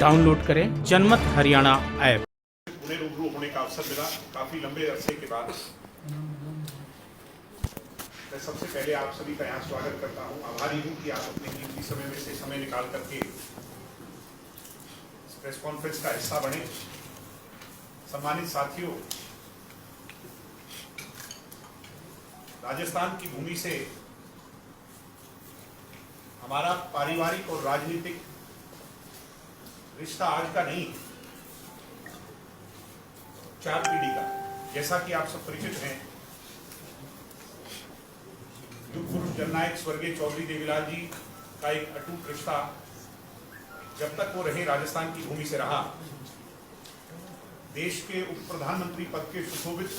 Download करें जनमत Haryana app. Pune रूबरू होने का अवसर मिला काफी लंबे अरसे के बाद। मैं सबसे पहले आप सभी का यहाँ स्वागत करता हूँ। आभारी हूँ कि आप अपने कीमती समय में से समय निकाल करके इस प्रेस कॉन्फ्रेंस का हिस्सा बने। सम्मानित साथियों, राजस्थान की भूमि से हमारा पारिवारिक और राजनीतिक रिश्ता आज का नहीं, 4 पीढ़ी का। जैसा कि आप सब परिचित हैं, युग पुरुष जननायक स्वर्गीय चौधरी देवीलाल जी का एक अटूट रिश्ता जब तक वो रहे राजस्थान की भूमि से रहा। देश के उप प्रधानमंत्री पद के सुशोभित,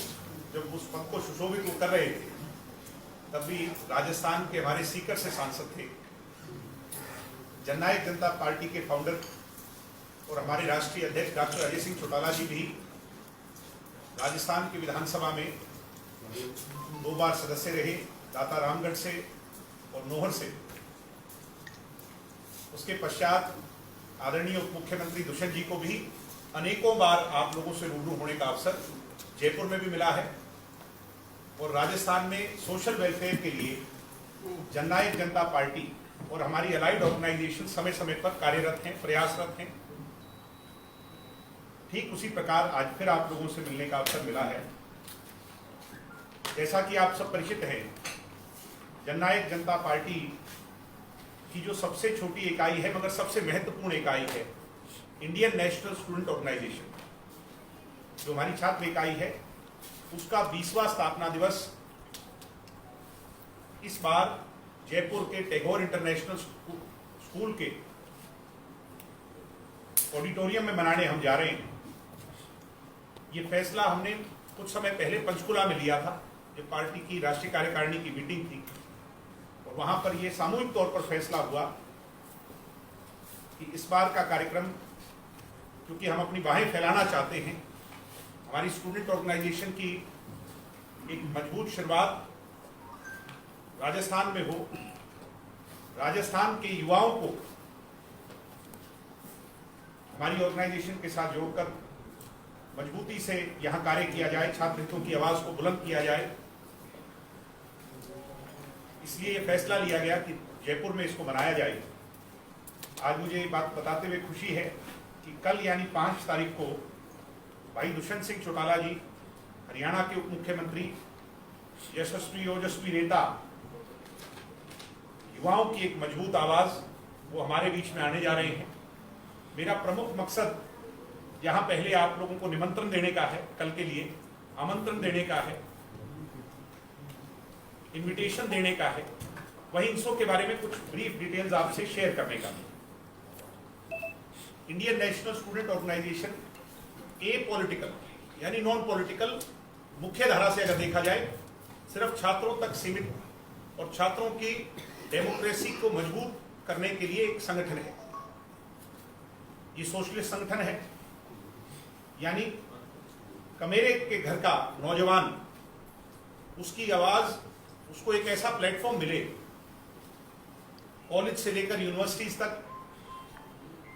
जब उस पद को सुशोभित वो कर रहे थे, तब भी राजस्थान के हमारे सीकर से सांसद थे। जननायक जनता पार्टी के फाउंडर और हमारे राष्ट्रीय अध्यक्ष डॉक्टर अजय सिंह चौटाला जी भी राजस्थान की विधानसभा में 2 बार सदस्य रहे, दाता रामगढ़ से और नोहर से। उसके पश्चात आदरणीय उप मुख्यमंत्री दुष्यंत जी को भी अनेकों बार आप लोगों से रूबरू होने का अवसर जयपुर में भी मिला है। और राजस्थान में सोशल वेलफेयर के लिए जननायक जनता पार्टी और हमारी अलाइड ऑर्गेनाइजेशन समय समय पर कार्यरत हैं, प्रयासरत हैं। ठीक उसी प्रकार आज फिर आप लोगों से मिलने का अवसर मिला है। जैसा कि आप सब परिचित हैं, जननायक जनता पार्टी की जो सबसे छोटी इकाई है मगर सबसे महत्वपूर्ण इकाई है, इंडियन नेशनल स्टूडेंट ऑर्गेनाइजेशन, जो हमारी छात्र इकाई है, उसका 20वां स्थापना दिवस इस बार जयपुर के टैगोर इंटरनेशनल स्कूल के ऑडिटोरियम में मनाने हम जा रहे हैं। ये फैसला हमने कुछ समय पहले पंचकुला में लिया था, जब पार्टी की राष्ट्रीय कार्यकारिणी की मीटिंग थी, और वहां पर यह सामूहिक तौर पर फैसला हुआ कि इस बार का कार्यक्रम, क्योंकि हम अपनी बाहें फैलाना चाहते हैं, हमारी स्टूडेंट ऑर्गेनाइजेशन की एक मजबूत शुरुआत राजस्थान में हो, राजस्थान के युवाओं को हमारी ऑर्गेनाइजेशन के साथ जोड़कर मजबूती से यहां कार्य किया जाए, छात्र हितों की आवाज को बुलंद किया जाए। इसलिए यह फैसला लिया गया कि जयपुर में इसको मनाया जाए। आज मुझे ये बात बताते हुए खुशी है कि कल यानी 5 तारीख को भाई दुष्यंत सिंह चौटाला जी, हरियाणा के उप मुख्यमंत्री, यशस्वी ओजस्वी नेता, युवाओं की एक मजबूत आवाज, वो हमारे बीच में आने जा रहे हैं। मेरा प्रमुख मकसद यहां पहले आप लोगों को निमंत्रण देने का है, कल के लिए आमंत्रण देने का है, इनविटेशन देने का है, वहीं इनसो के बारे में कुछ ब्रीफ डिटेल्स आपसे शेयर करने का। इंडियन नेशनल स्टूडेंट ऑर्गेनाइजेशन ए पॉलिटिकल यानी नॉन पॉलिटिकल, मुख्य धारा से अगर देखा जाए सिर्फ छात्रों तक सीमित और छात्रों की डेमोक्रेसी को मजबूत करने के लिए एक संगठन है। ये सोशलिस्ट संगठन है, यानी कमेरे के घर का नौजवान, उसकी आवाज, उसको एक ऐसा प्लेटफॉर्म मिले, कॉलेज से लेकर यूनिवर्सिटीज तक,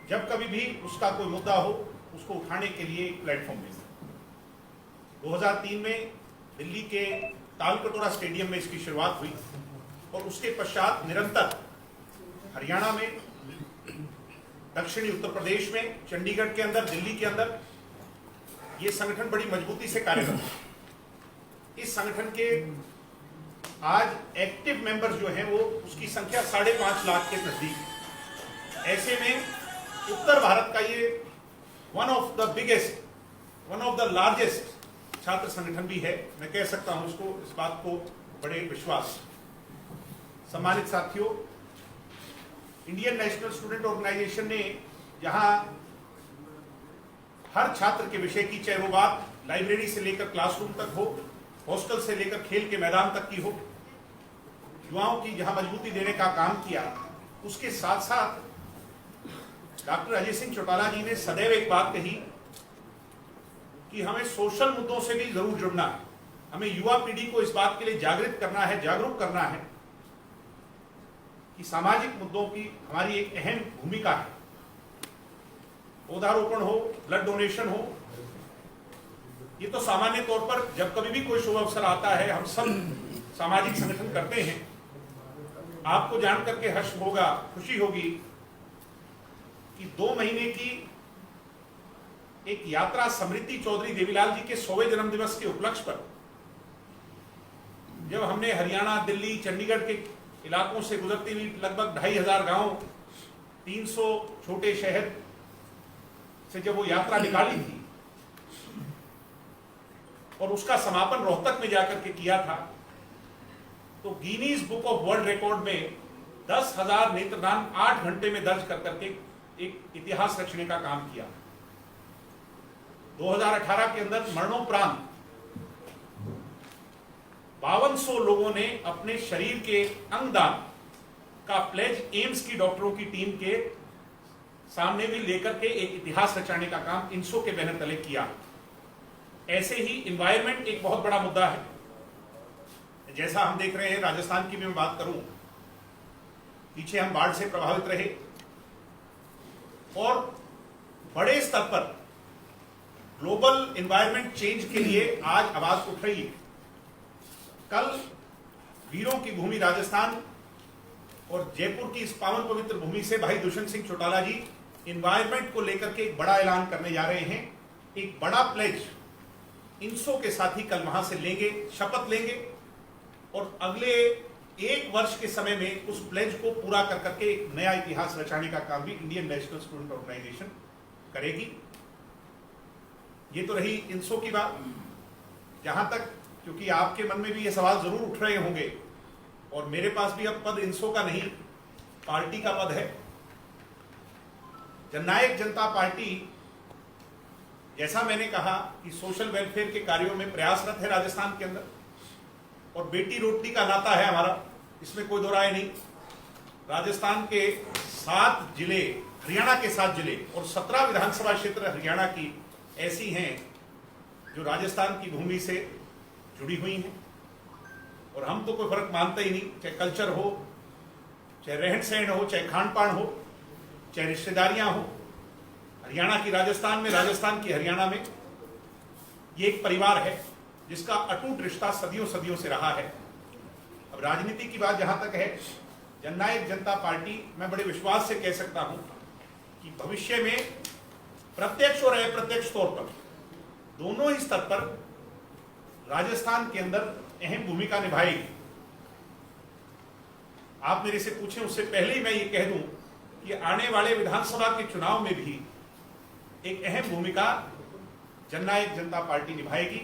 जब कभी भी उसका कोई मुद्दा हो उसको उठाने के लिए एक प्लेटफॉर्म मिले। 2003 में दिल्ली के तालकटोरा स्टेडियम में इसकी शुरुआत हुई और उसके पश्चात निरंतर हरियाणा में, दक्षिणी उत्तर प्रदेश में, चंडीगढ़ के अंदर, दिल्ली के अंदर ये संगठन बड़ी मजबूती से कार्यरत है। इस संगठन के आज एक्टिव मेंबर्स जो हैं वो, उसकी संख्या 5.5 लाख के नजदीक। ऐसे में उत्तर भारत का ये one of the biggest, one of the largest छात्र संगठन भी है। मैं कह सकता हूं इसको, इस बात को बड़े विश्वास। सम्मानित साथियों, इंडियन नेशनल स्टूडेंट ऑर्गेनाइजेशन ने जहां हर छात्र के विषय की, चाहे वो बात लाइब्रेरी से लेकर क्लासरूम तक हो, हॉस्टल से लेकर खेल के मैदान तक की हो, युवाओं की जहां मजबूती देने का काम किया, उसके साथ साथ डॉक्टर अजय सिंह चौटाला जी ने सदैव एक बात कही कि हमें सोशल मुद्दों से भी जरूर जुड़ना है। हमें युवा पीढ़ी को इस बात के लिए जागृत करना है, जागरूक करना है कि सामाजिक मुद्दों की हमारी एक अहम भूमिका है। पौधारोपण हो, ब्लड डोनेशन हो, ये तो सामान्य तौर पर जब कभी भी कोई शुभ अवसर आता है हम सब सामाजिक संगठन करते हैं। आपको जान करके हर्ष होगा, खुशी होगी कि 2 महीने की एक यात्रा समृद्धि चौधरी देवीलाल जी के 100वें जन्मदिवस के उपलक्ष्य पर जब हमने हरियाणा, दिल्ली, चंडीगढ़ के इलाकों से गुजरती हुई लगभग 2500 गांव, 300 छोटे शहर से जब वो यात्रा निकाली थी और उसका समापन रोहतक में जाकर के किया था, तो Guinness book of world record में 10,000 नेत्रदान 8 घंटे में दर्ज कर करके एक इतिहास रचने का काम किया। 2018 के अंदर मरणोपरांत 5200 लोगों ने अपने शरीर के अंगदान का प्लेज एम्स की डॉक्टरों की टीम के सामने भी लेकर के एक इतिहास रचाने का काम इंसो के बैनर तले किया। ऐसे ही एनवायरनमेंट एक बहुत बड़ा मुद्दा है। जैसा हम देख रहे हैं, राजस्थान की भी मैं बात करूं, पीछे हम बाढ़ से प्रभावित रहे और बड़े स्तर पर ग्लोबल एनवायरनमेंट चेंज के लिए आज आवाज उठ रही है। कल वीरों की भूमि राजस्थान और जयपुर की इस पावन पवित्र भूमि से भाई दुष्यंत सिंह चौटाला जी एनवायरनमेंट को लेकर के एक बड़ा ऐलान करने जा रहे हैं। एक बड़ा प्लेज इंसो के साथ ही कल वहां से लेंगे, शपथ लेंगे और अगले 1 वर्ष के समय में उस प्लेज को पूरा कर करके एक नया इतिहास रचाने का काम भी इंडियन नेशनल स्टूडेंट ऑर्गेनाइजेशन करेगी। ये तो रही इंसो की बात। जहां तक, क्योंकि आपके मन में भी ये सवाल जरूर उठ रहे होंगे और मेरे पास भी अब पद इंसो का नहीं, पार्टी का पद है। जननायक जनता पार्टी, जैसा मैंने कहा कि सोशल वेलफेयर के कार्यों में प्रयासरत है राजस्थान के अंदर, और बेटी रोटी का नाता है हमारा, इसमें कोई दो राय नहीं। राजस्थान के 7 जिले, हरियाणा के 7 जिले और 17 विधानसभा क्षेत्र हरियाणा की ऐसी हैं जो राजस्थान की भूमि से जुड़ी हुई हैं। और हम तो कोई फर्क मानते ही नहीं, चाहे कल्चर हो, चाहे रहन सहन हो, चाहे खान पान हो, चाहे रिश्तेदारियां हो। हरियाणा की राजस्थान में, राजस्थान की हरियाणा में ये एक परिवार है जिसका अटूट रिश्ता सदियों सदियों से रहा है। अब राजनीति की बात जहां तक है, जननायक जनता पार्टी, मैं बड़े विश्वास से कह सकता हूं कि भविष्य में प्रत्यक्ष और अप्रत्यक्ष तौर पर दोनों ही स्तर पर राजस्थान के अंदर अहम भूमिका निभाएगी। आप मेरे से पूछें उससे पहले ही मैं ये कह दूं कि आने वाले विधानसभा के चुनाव में भी एक अहम भूमिका जननायक जनता पार्टी निभाएगी।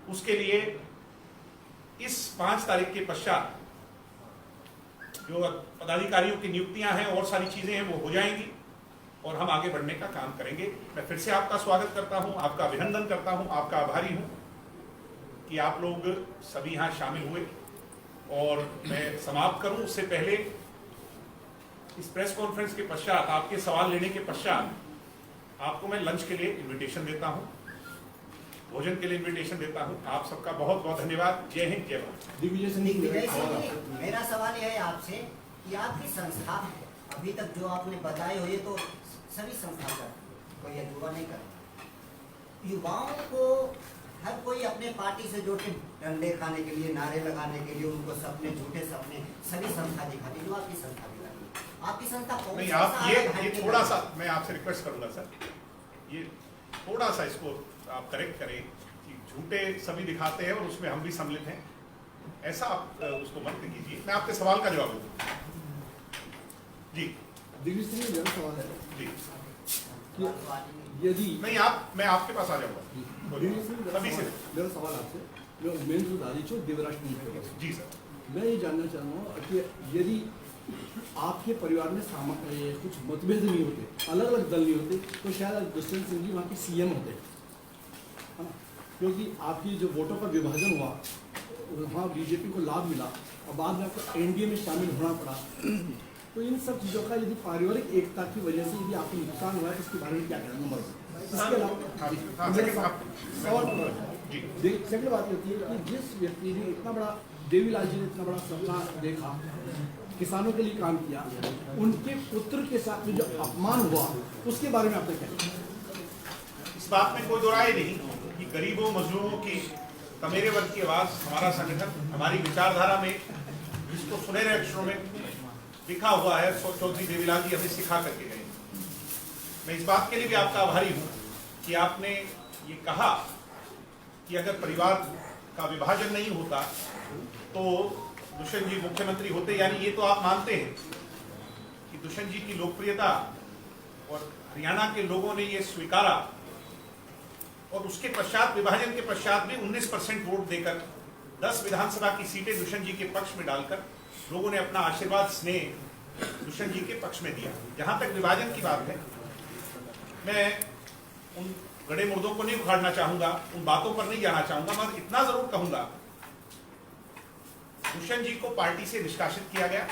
उसके लिए इस 5 तारीख के पश्चात जो पदाधिकारियों की नियुक्तियां हैं और सारी चीजें हैं वो हो जाएंगी और हम आगे बढ़ने का काम करेंगे। मैं फिर से आपका स्वागत करता हूं, आपका अभिनंदन करता हूं, आपका आभारी हूं कि आप लोग सभी यहां शामिल हुए। और मैं समाप्त करूं उससे पहले इस प्रेस कॉन्फ्रेंस के पश्चात, आपके सवाल लेने के पश्चात, आपको मैं लंच के लिए इनविटेशन देता हूं, भोजन के लिए इनविटेशन देता हूं। आप सबका बहुत बहुत धन्यवाद। जय हिंद, जय भारत। दिग्विजय सिंह, मेरा सवाल यह है आपसे कि आपकी संस्था अभी तक जो आपने बताए हो, ये तो सभी संस्था कर, कोई अधूरा नहीं कर। युवाओं को हर कोई अपने पार्टी से जोड़ के डंडे खाने के लिए, नारे लगाने के लिए, उनको सपने, झूठे सपने सभी संस्था दिखाती, जो आपकी संस्था दिखाती। आपकी संस्था कौन नहीं, सी? आप ये थोड़ा सा मैं आपसे रिक्वेस्ट करूंगा सर, ये थोड़ा सा इसको आप करेक्ट करें कि झूठे सभी दिखाते हैं और उसमें हम भी सम्मिलित हैं, ऐसा आप उसको मत कीजिए। मैं आपके सवाल का जवाब दूंगा जी। दिग्विजय सिंह, मेरा सवाल है जी यदि नहीं, मैं आपके पास आ जाऊंगा। दिग्विजय सिंह, सभी से मेरा सवाल आपसे, मैं उमेंद्र दारीचो, देवराष्ट्र न्यूज़। जी सर। मैं ये जानना चाह रहा हूँ कि यदि आपके परिवार में कुछ मतभेद नहीं होते, अलग अलग दल नहीं होते, तो शायद दुष्यंत सिंह जी वहाँ के CM होते, है ना? क्योंकि आपकी जो वोटों का विभाजन हुआ, वहाँ बीजेपी को लाभ मिला और बाद में आपको NDA में शामिल होना पड़ा। तो इन सब चीज़ों का यदि पारिवारिक एकता की वजह से यदि आपको नुकसान हुआ है, इसके बारे में क्या कहना? नंबर 1। इसके अलावा सेकंड बात होती है कि जिस व्यक्ति ने इतना बड़ा, देवीलाल जी ने इतना बड़ा सपना देखा किसानों के लिए काम किया, उनके पुत्र के साथ में जो अपमान हुआ उसके बारे में आपने क्या कहा? इस बात में कोई दो राय नहीं कि गरीबों मजलूमों की तमेरे वर्ग की आवाज हमारा संगठन, हमारी विचारधारा में जिसको सुनहरे अक्षरों में लिखा हुआ है, चौधरी देवीलाल जी हमें सिखा करके गए। मैं इस बात के लिए भी आपका आभारी हूं कि आपने ये कहा कि अगर परिवार का विभाजन नहीं होता तो दुष्यंत जी मुख्यमंत्री होते, यानी ये तो आप मानते हैं कि दुष्यंत जी की लोकप्रियता और हरियाणा के लोगों ने ये स्वीकारा और उसके पश्चात विभाजन के पश्चात भी 19% वोट देकर 10 विधानसभा की सीटें दुष्यंत जी के पक्ष में डालकर लोगों ने अपना आशीर्वाद स्नेह दुष्यंत जी के पक्ष में दिया। जहां तक विभाजन की बात है, मैं उन गड़े मुर्दों को नहीं उखाड़ना चाहूंगा, उन बातों पर नहीं जाना चाहूंगा, मगर इतना जरूर कहूंगा, दुष्यंत जी को पार्टी से निष्कासित किया गया,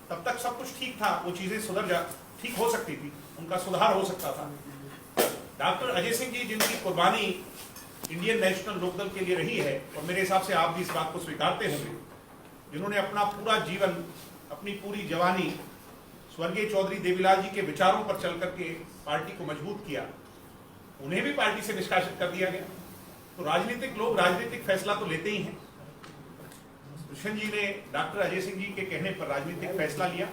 तब तक सब कुछ ठीक था, वो चीजें ठीक हो सकती थी, उनका सुधार हो सकता था। डॉक्टर अजय सिंह जी जिनकी कुर्बानी इंडियन नेशनल लोकदल के लिए रही है, और मेरे हिसाब से आप भी इस बात को स्वीकारते होंगे, जिन्होंने अपना पूरा जीवन, अपनी पूरी जवानी स्वर्गीय चौधरी देवीलाल जी के विचारों पर चल करके पार्टी को मजबूत किया, उन्हें भी पार्टी से निष्कासित कर दिया गया। तो राजनीतिक लोग राजनीतिक फैसला तो लेते ही हैं। दुष्यंत जी ने डॉक्टर अजय सिंह जी के कहने पर राजनीतिक फैसला लिया,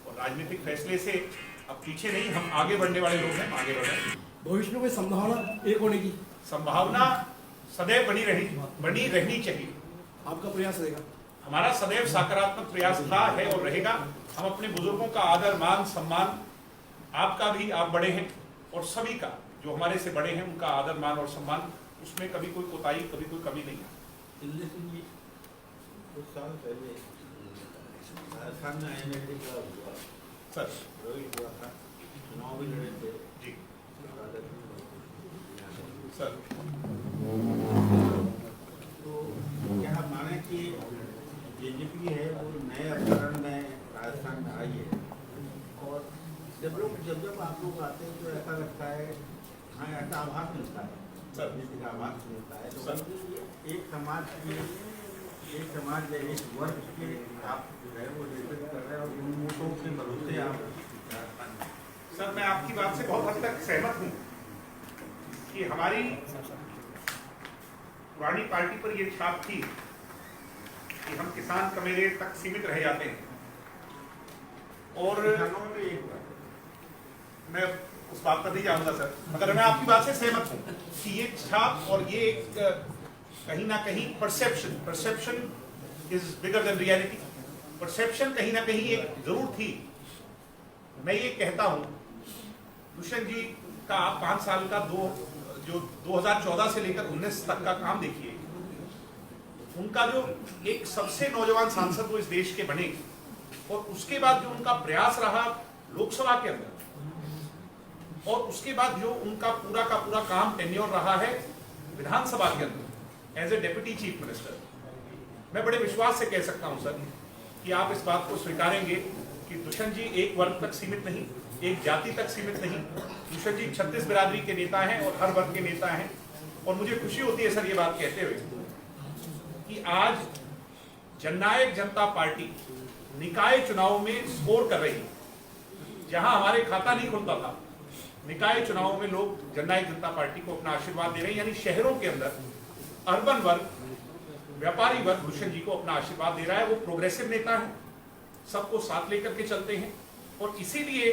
और राजनीतिक फैसले से अब पीछे नहीं, हम आगे बढ़ने वाले लोग हैं, आगे बढ़ रहे हैं। भविष्य में कोई संभावना एक होने की संभावना सदैव बनी रहनी चाहिए। आपका प्रयास रहेगा? हमारा सदैव सकारात्मक प्रयास था, है और रहेगा। हम अपने बुजुर्गों का आदर मान सम्मान, आपका भी, आप बड़े हैं, और सभी का जो हमारे से बड़े हैं उनका आदर मान और सम्मान, उसमें कभी कोई कोताही, कभी कोई कमी नहीं है। कुछ साल पहले राजस्थान में आईएनएलडी का हुआ सर, रोहित हुआ था, चुनाव भी लड़े थे जी सर। तो क्या आप माने कि बीजेपी है वो नए अवतरण में राजस्थान में आई है, और जब आप लोग आते हैं तो ऐसा लगता है, हाँ, ऐसा आभास मिलता है सर, राजनीति का आभास मिलता है। तो एक समाज या एक वर्ग के आप जो है वो रिप्रेजेंट कर रहे हैं, और उन वोटों के भरोसे आप। सर, मैं आपकी बात से बहुत हद तक सहमत हूं कि हमारी पुरानी पार्टी पर यह छाप थी कि हम किसान कमेरे तक सीमित रह जाते हैं, और मैं उस बात पर नहीं जाऊंगा सर, मगर मैं आपकी बात से सहमत हूं कि ये छाप और ये एक कहीं ना कहीं perception is bigger than reality. Perception कहीं ना कहीं एक जरूर थी। मैं ये कहता हूं, दुष्यंत जी का आप 5 साल का जो 2014 से लेकर 19 तक का काम देखिए, उनका जो एक सबसे नौजवान सांसद वो इस देश के बने, और उसके बाद जो उनका प्रयास रहा लोकसभा के अंदर, और उसके बाद जो उनका पूरा का पूरा काम टेन्योर रहा है विधानसभा के अंदर as a deputy chief minister, मैं बड़े विश्वास से कह सकता हूं सर कि आप इस बात को स्वीकारेंगे कि दुष्यंत जी एक वर्ग तक सीमित नहीं, एक जाति तक सीमित नहीं। दुष्यंत जी 36 बिरादरी के नेता हैं और हर वर्ग के नेता हैं, और मुझे खुशी होती है सर ये बात कहते हुए कि आज जननायक जनता पार्टी निकाय चुनाव में स्कोर कर रही है। जहां हमारे खाता नहीं खुलता था, निकाय चुनाव में लोग जननायक जनता पार्टी को अपना आशीर्वाद दे रहे हैं, यानी शहरों के अंदर अर्बन वर्ग, व्यापारी वर्ग दुष्यंत जी को अपना आशीर्वाद दे रहा है। वो प्रोग्रेसिव नेता है, सबको साथ लेकर के चलते हैं, और इसीलिए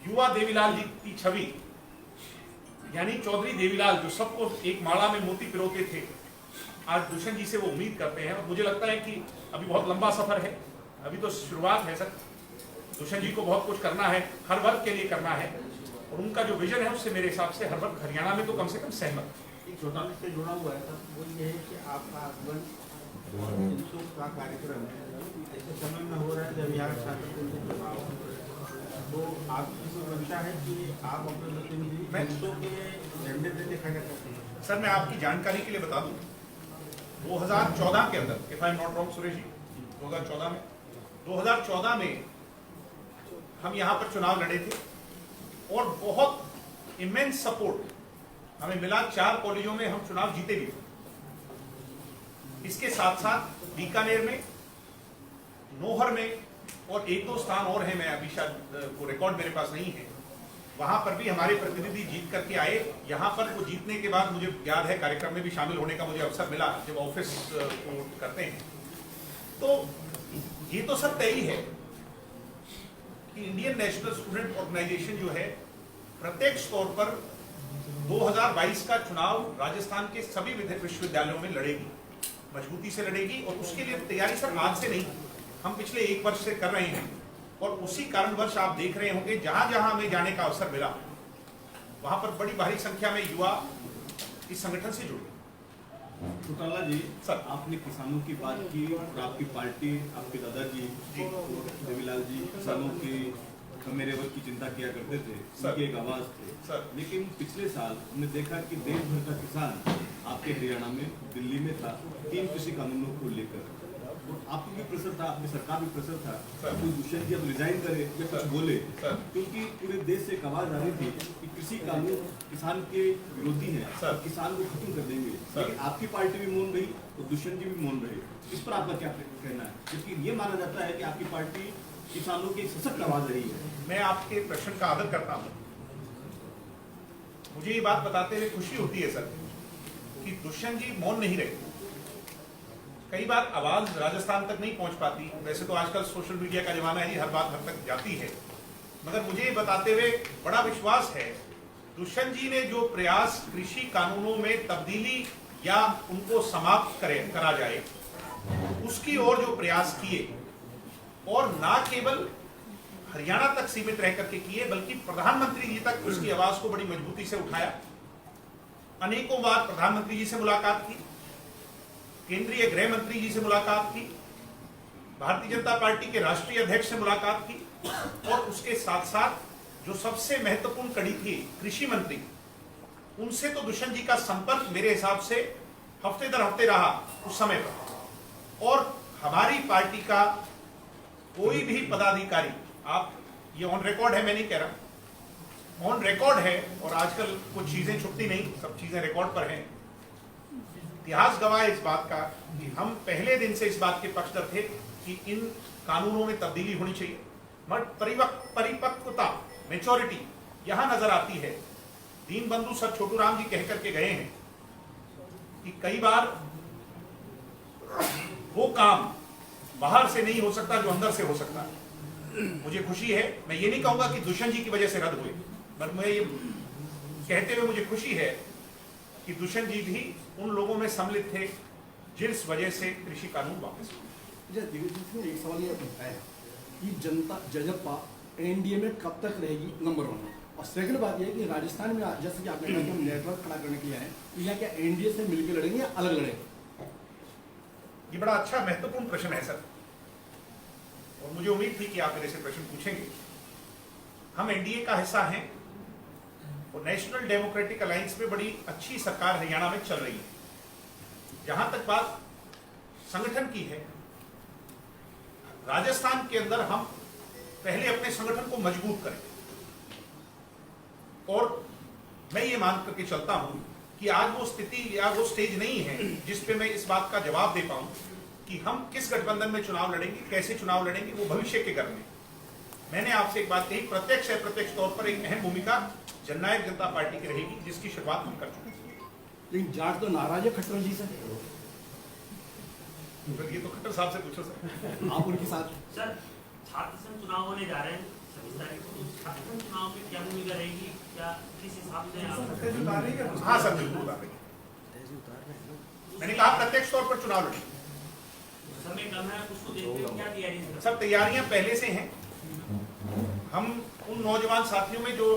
युवा देवीलाल जी की छवि, यानी चौधरी देवीलाल जो सबको एक माला में मोती पिरोते थे, आज दुष्यंत जी से वो उम्मीद करते हैं। और मुझे लगता है कि अभी बहुत लंबा सफर है, अभी तो शुरुआत है सर। दुष्यंत जी को बहुत कुछ करना है, हर वर्ग के लिए करना है, और उनका जो विजन है उससे मेरे हिसाब से हर वर्ग हरियाणा में तो कम से कम सहमत। एक छोटा से जुड़ा हुआ है सर, वो ये है कि आपका हस्बैंड 300 का कार्यक्रम ऐसे समय में हो रहा है जब यहाँ छात्र चुनाव, तो आपकी सुरक्षा है कि आप अपने प्रतिनिधि 300 के झंडे पे दिखा सकते हैं। सर, मैं आपकी जानकारी के लिए बता दूं, 2014 के अंदर, if I am not wrong Suresh ji, 2014 में हम यहाँ पर चुनाव लड़े थे, और बहुत इमेंस सपोर्ट हमें मिला। 4 कॉलेजों में हम चुनाव जीते भी। इसके साथ साथ बीकानेर में नौहर में और एक दो स्थान और हैं, मैं अभी शायद वो रिकॉर्ड मेरे पास नहीं है, वहां पर भी हमारे प्रतिनिधि जीत करके आए। यहाँ पर वो जीतने के बाद मुझे याद है कार्यक्रम में भी शामिल होने का मुझे अवसर मिला जब ऑफिस को करते हैं। तो ये तो सब तय ही है कि इंडियन नेशनल स्टूडेंट ऑर्गेनाइजेशन जो है प्रत्यक्ष तौर पर 2022 का चुनाव राजस्थान के सभी विश्वविद्यालयों में लड़ेगी, मजबूती से लड़ेगी। और उसके लिए तैयारी सर आज से नहीं, हम पिछले 1 वर्ष से कर रहे हैं। और उसी कारणवश आप देख रहे होंगे जहां जहां हमें जाने का अवसर मिला वहां पर बड़ी भारी संख्या में युवा इस संगठन से जुड़े। चौटाला जी, सर, आपने किसानों की बात की और आपकी पार्टी, आपके दादाजी जी, देवीलाल जी किसानों के मेरे वर्ग की चिंता किया करते थे, उनकी एक आवाज थे। सर, लेकिन पिछले साल हमने देखा कि देश भर का किसान आपके हरियाणा में, दिल्ली में था 3 कृषि कानूनों को लेकर। आपको भी प्रेशर था, आपकी सरकार भी प्रेशर था, कोई दुष्यंत जी अब रिजाइन करे या कुछ बोले, क्योंकि पूरे देश से एक आवाज आ रही थी कि कृषि कानून किसान के विरोधी है और किसान को खत्म कर देंगे। लेकिन आपकी पार्टी भी मौन रही और दुष्यंत जी भी मौन रहे। इस पर आपका क्या कहना है? क्योंकि ये माना जाता है कि आपकी पार्टी किसानों की सशक्त आवाज रही है। मैं आपके प्रश्न का आदर करता हूं। मुझे ये बात बताते हुए खुशी होती है सर कि दुष्यंत जी मौन नहीं रहे। कई बार आवाज राजस्थान तक नहीं पहुंच पाती, वैसे तो आजकल सोशल मीडिया का जमाना है जी, हर बात हर तक जाती है, मगर मुझे ये बताते हुए बड़ा विश्वास है दुष्यंत जी ने जो प्रयास कृषि कानूनों में तब्दीली या उनको समाप्त करा जाए उसकी ओर जो प्रयास किए, और ना केवल हरियाणा तक सीमित रह करके किए बल्कि प्रधानमंत्री जी तक उसकी आवाज को बड़ी मजबूती से उठाया। अनेकों बार प्रधानमंत्री जी से मुलाकात की, केंद्रीय गृह मंत्री जी से मुलाकात की, भारतीय जनता पार्टी के राष्ट्रीय अध्यक्ष से मुलाकात की, और उसके साथ साथ जो सबसे महत्वपूर्ण कड़ी थी कृषि मंत्री, उनसे तो दुष्यंत जी का संपर्क मेरे हिसाब से हफ्ते दर हफ्ते रहा उस समय पर। और हमारी पार्टी का कोई भी पदाधिकारी, आप ये ऑन रिकॉर्ड है, मैं नहीं कह रहा, ऑन रिकॉर्ड है, और आजकल कुछ चीजें छुपती नहीं, सब चीजें रिकॉर्ड पर हैं। इतिहास गवाह है इस बात का कि हम पहले दिन से इस बात के पक्षधर थे कि इन कानूनों में तब्दीली होनी चाहिए। मगर परिपक्वता, मेच्योरिटी यहां नजर आती है। दीन बंधु सर छोटू राम जी कह करके गए हैं कि कई बार वो काम बाहर से नहीं हो सकता जो अंदर से हो सकता है। मुझे खुशी है, मैं ये नहीं कहूंगा कि दुष्यंत जी की वजह से रद्द हुए, पर मैं ये कहते हुए मुझे खुशी है कि दुष्यंत जी भी उन लोगों में सम्मिलित थे जिस वजह से कृषि कानून वापस हुए। एक सवाल ये उठता है कि जनता जजपा एनडीए में कब तक रहेगी, नंबर 1। और सेकंड बात यह है कि राजस्थान में जैसे कि आपने कहा कि हम नेटवर्क खड़ा करने के लिए आए, यहाँ क्या एनडीए से मिलकर लड़ेंगे या अलग लड़ेंगे? ये बड़ा अच्छा महत्वपूर्ण प्रश्न है सर, और मुझे उम्मीद थी कि आप मेरे से प्रश्न पूछेंगे। हम एनडीए का हिस्सा हैं और नेशनल डेमोक्रेटिक अलायंस में बड़ी अच्छी सरकार हरियाणा में चल रही है। जहां तक बात संगठन की है, राजस्थान के अंदर हम पहले अपने संगठन को मजबूत करें, और मैं ये मान करके चलता हूं कि आज वो स्थिति या वो स्टेज नहीं है जिस पे मैं इस बात का जवाब दे पाऊं कि हम किस गठबंधन में चुनाव लड़ेंगे, कैसे चुनाव लड़ेंगे, वो भविष्य के घर में। मैंने आपसे एक बात कही, प्रत्यक्ष है प्रत्यक्ष तौर पर एक अहम भूमिका जननायक जनता पार्टी की रहेगी, जिसकी शुरुआत हम कर चुके हैं। लेकिन जाट तो नाराज है खट्टर जी से, ये तो खट्टर साहब से पूछो सर। आप उनके साथ सर छात्र संघ चुनाव होने जा रहे हैं 26 तारीख को, छात्र संघ चुनाव में क्या भूमिका रहेगी, क्या किस हिसाब से आप? हाँ सर, बिल्कुल उतारेंगे। मैंने कहा प्रत्यक्ष तौर पर चुनाव लड़ेंगे। समय कम है, उसको देखते हुए क्या तैयारी? सब तैयारियां पहले से हैं। हम उन नौजवान साथियों में जो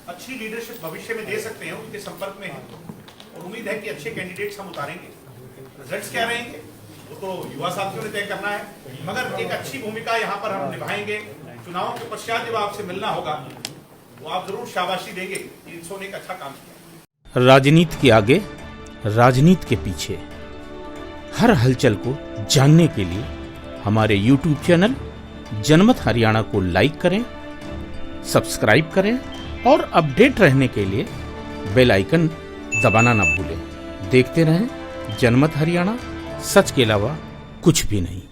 अच्छी लीडरशिप भविष्य में दे सकते हैं उनके संपर्क में हैं, और उम्मीद है कि अच्छे कैंडिडेट्स हम उतारेंगे। रिजल्ट्स क्या रहेंगे वो तो युवा साथियों ने तय करना है, मगर एक अच्छी भूमिका यहाँ पर हम निभाएंगे। चुनावों के पश्चात जब आपसे मिलना होगा वो आप जरूर शाबाशी देंगे कि इन्होंने एक अच्छा काम किया। राजनीति के आगे, राजनीति के पीछे, हर हलचल को जानने के लिए हमारे YouTube चैनल जनमत हरियाणा को लाइक करें, सब्सक्राइब करें, और अपडेट रहने के लिए बेल आइकन दबाना ना भूलें। देखते रहें जनमत हरियाणा, सच के अलावा कुछ भी नहीं।